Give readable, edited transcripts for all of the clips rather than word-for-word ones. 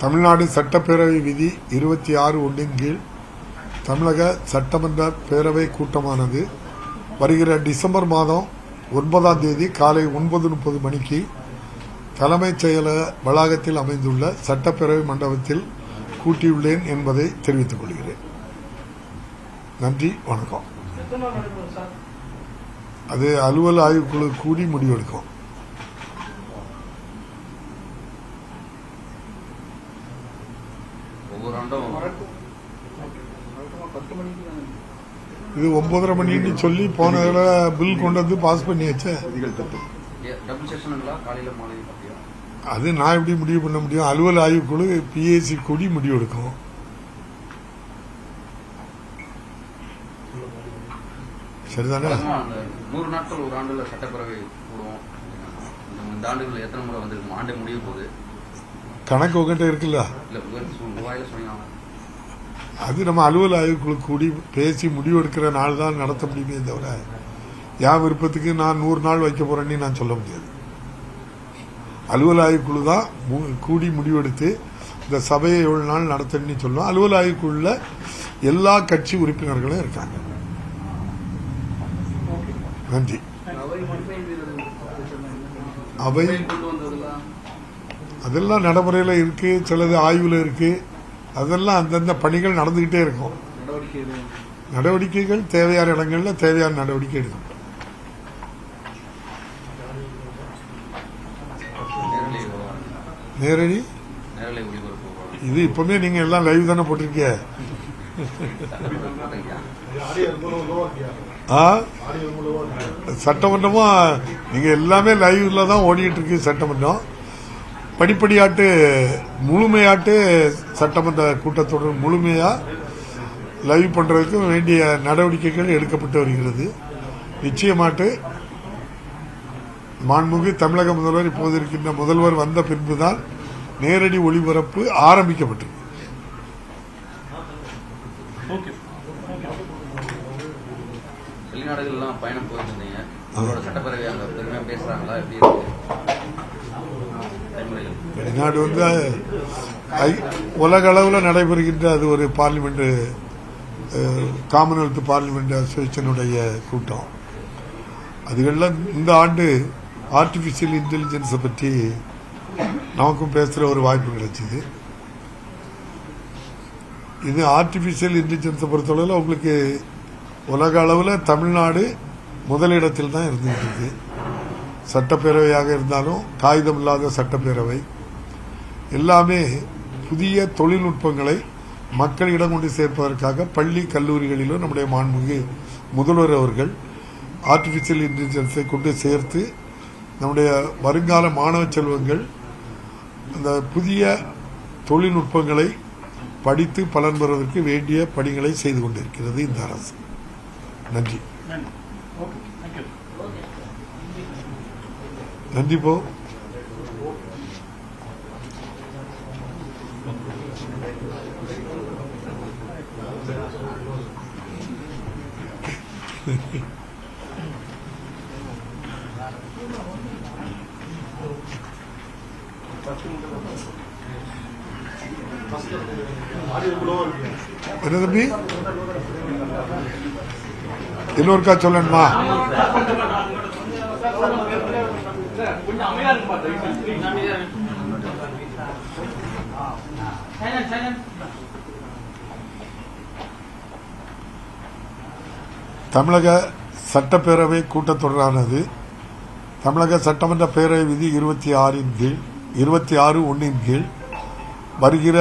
தமிழ்நாடு சட்டப்பேரவை விதி 26(1) கீழ் தமிழக சட்டமன்ற பேரவை கூட்டமானது வருகிற டிசம்பர் மாதம் 9ஆம் தேதி காலை 9:30 மணிக்கு தலைமைச் செயலக வளாகத்தில் அமைந்துள்ள சட்டப்பேரவை மண்டபத்தில் கூட்டியுள்ளேன் என்பதை தெரிவித்துக் கொள்கிறேன். நன்றி, வணக்கம். அது அலுவல் ஆய்வுக்குழு கூடி முடிவெடுக்கும். இது 9:30 மணின்னு சொல்லி போன பில் கொண்டு வந்து பாஸ் பண்ணியாச்சு. அது நான் எப்படி முடிவு பண்ண முடியும்? அலுவல் ஆய்வுக்குழு பிஏசி கூடி முடிவெடுக்கும். சரிதானே? 100 நாட்கள் ஒரு ஆண்டுல சட்டப்பேரவை கூடுவோம். இந்த ஆண்டுகள் எத்தனை முறை வந்திருக்கும்? ஆண்டே முடிய போகுது. கணக்கு உங்ககிட்ட இருக்குல்ல? அது நம்ம அலுவல் ஆய்வுக்குழு கூடி பேசி முடிவெடுக்கிற நாள் தான் நடத்த முடியுமே தவிர என் விருப்பத்துக்கு நான் 100 நாள் வைக்க போறேன்னு நான் சொல்ல முடியாது. அலுவல் ஆய்வுக்குழு தான் கூடி முடிவெடுத்து இந்த சபையை எவ்வளவு நாள் நடத்தணும்னு சொல்லுவோம். அலுவல் ஆய்வுக்குழுல எல்லா கட்சி உறுப்பினர்களும் இருக்காங்க. நன்றி. அவை அதெல்லாம் நடைமுறையில் இருக்கு, சிலது ஆய்வுல இருக்கு. அதெல்லாம் அந்தந்த பணிகள் நடந்துகிட்டே இருக்கும். நடவடிக்கைகள் தேவையான இடங்கள்ல தேவையான நடவடிக்கை எடுக்கும். நேரடி இது இப்பவுமே நீங்க எல்லாம் லைவ் தானே போட்டிருக்கீங்க. சட்டமன்றமும் நீங்க எல்லாமே லைவ்ல தான் ஓடிட்டு இருக்கு. சட்டமன்றம் படிப்படியாட்டு முழுமையாட்டு சட்டமன்ற கூட்டத்தொடர் முழுமையா லைவ் பண்றதுக்கு வேண்டிய நடவடிக்கைகள் எடுக்கப்பட்டு வருகிறது. நிச்சயமாட்டு மாண்புமிகு தமிழக முதல்வர் இப்போது இருக்கின்ற முதல்வர் வந்த பின்புதான் நேரடி ஒளிபரப்பு ஆரம்பிக்கப்பட்டது. வெளிநாடுகள்லாம் பயணம் போயிருந்தீங்க, சட்டப்பேரவை அங்க பெருமையா பேசுறாங்களா? எப்படி இருக்கு? வெளிநாடு வந்து உலக அளவில் நடைபெறுகின்ற அது ஒரு பார்லிமெண்ட், காமன்வெல்த் பார்லிமெண்ட் அசோசியேஷனுடைய கூட்டம். அதுகளில் இந்த ஆண்டு ஆர்டிபிஷியல் இன்டெலிஜென்ஸை பற்றி நமக்கும் பேசுகிற ஒரு வாய்ப்பு கிடைச்சிது. இது ஆர்டிபிஷியல் இன்டெலிஜென்ஸை பொறுத்தளவில் உங்களுக்கு உலக அளவில் தமிழ்நாடு முதலிடத்தில் தான் இருந்துகிட்டு இருக்கு. சட்டப்பேரவையாக இருந்தாலும் காகிதம் இல்லாத சட்டப்பேரவை எல்லாமே புதிய தொழில்நுட்பங்களை மக்களிடம் கொண்டு சேர்ப்பதற்காக பள்ளி கல்லூரிகளிலும் நம்முடைய மாண்புமிகு முதல்வர் அவர்கள் ஆர்டிபிஷியல் இன்டெலிஜென்ஸை கொண்டு சேர்த்து நம்முடைய வருங்கால மாணவ செல்வங்கள் அந்த புதிய தொழில்நுட்பங்களை படித்து பலன் பெறுவதற்கு வேண்டிய பணிகளை செய்து கொண்டிருக்கிறது இந்த அரசு. நன்றி. நன்றி. போ என்ன தம்பி, இன்னொருக்கா சொல்லணுமா? தமிழக சட்டப்பேரவை கூட்டத்தொடரானது தமிழக சட்டமன்ற பேரவை விதி 26(1) கீழ் வருகிற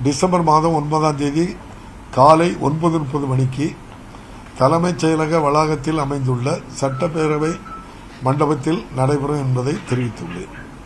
டிசம்பர் மாதம் 9ஆம் தேதி காலை 9:30 மணிக்கு தலைமைச் செயலக வளாகத்தில் அமைந்துள்ள சட்டப்பேரவை மண்டபத்தில் நடைபெறும் என்பதை தெரிவித்துள்ளேன்.